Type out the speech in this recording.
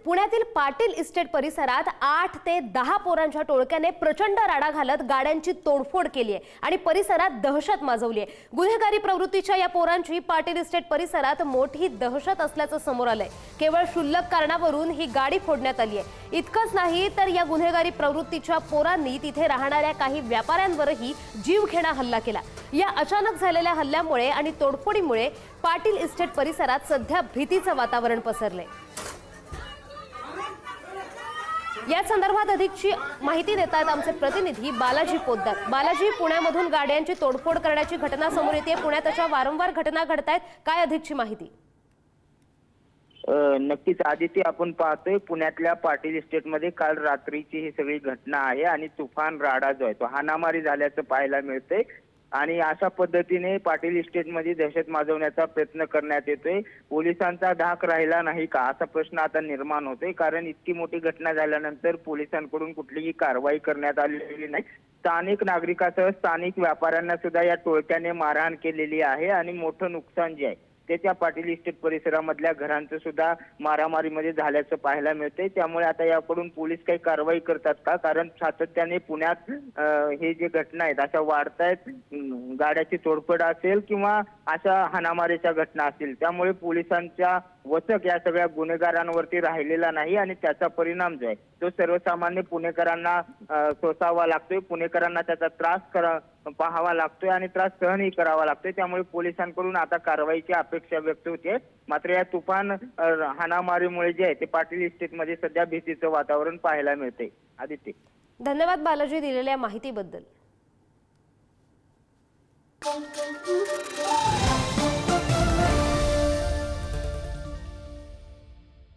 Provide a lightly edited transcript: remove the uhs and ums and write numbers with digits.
पुण्यातील पाटील इस्टेट परिसरात 8 ते 10 पोरांच्या टोळक्याने प्रचंड राडा घालत गाड्यांची तोडफोड केली आहे आणि परिसरात दहशत माजवली आहे। गुन्हेगारी प्रवृत्तीच्या या पोरांची पाटील इस्टेट परिसरात मोठी दहशत असल्याचं समोर आलंय। केवळ क्षुल्लक कारणावरून ही गाडी फोडण्यात आली आहे। इतकंच नाही तर या गुन्हेगारी प्रवृत्तीच्या पोरांनी तिथे राहणाऱ्या काही व्यापाऱ्यांवरही जीवघेणा हल्ला केला। या अचानक झालेल्या हल्ल्यामुळे आणि तोडफोडीमुळे पाटील इस्टेट परिसरात सध्या भीतीचं वातावरण पसरलंय। या संदर्भात अधिकची माहिती देतात आमचे प्रतिनिधी बालाजी पोद्दार। बालाजी, पुण्यामधून गाड्यांची तोडफोड करण्याची घटना समोर येते। पुण्यात अशा वारंवार घटना घडतायत, काय अधिकची माहिती? नक्कीच आदिती, आपण पाहतोय पुण्यातल्या पाटील इस्टेटमध्ये काल रात्रीची ही सगळी घटना आहे आणि तुफान राडा जो आहे तो हाणामारी झाल्याचं पाहायला मिळतंय आणि अशा पद्धतीने पाटील इस्टेटमध्ये दहशत माजवण्याचा प्रयत्न करण्यात येतोय। पोलिसांचा धाक राहिला नाही का असा प्रश्न आता निर्माण होतोय, कारण इतकी मोठी घटना झाल्यानंतर पोलिसांकडून कुठलीही कारवाई करण्यात आलेली नाही। स्थानिक नागरिकांसह स्थानिक व्यापाऱ्यांना सुद्धा या टोळक्याने मारहाण केलेली आहे आणि मोठं नुकसान जे आहे ते त्या पाटील इस्टेट परिसरामधल्या घरांचं सुद्धा मारामारीमध्ये झाल्याचं पाहायला मिळतंय। त्यामुळे आता याकडून पोलीस काही कारवाई करतात का, कारण सातत्याने पुण्यात हे जे घटना आहेत अशा वाढतायत, गाड्याची तोडफोड असेल किंवा अशा हाणामारीच्या घटना असतील, त्यामुळे पोलिसांच्या वचक या सगळ्या गुन्हेगारांवरती राहिलेला नाही आणि त्याचा परिणाम जो आहे तो सर्वसामान्य पुणेकरांना सोसावा लागतोय। पुणेकरांना त्याचा त्रास पाहावा लागतोय आणि त्रास सहनही करावा लागतोय। त्यामुळे पोलिसांकडून आता कारवाईची अपेक्षा व्यक्त होते। मात्र या तुफान हाणामारीमुळे जे आहे ते पाटील इस्टेटमध्ये सध्या भीतीचं वातावरण पाहायला मिळते। आदित्य, धन्यवाद बालाजी दिलेल्या माहितीबद्दल।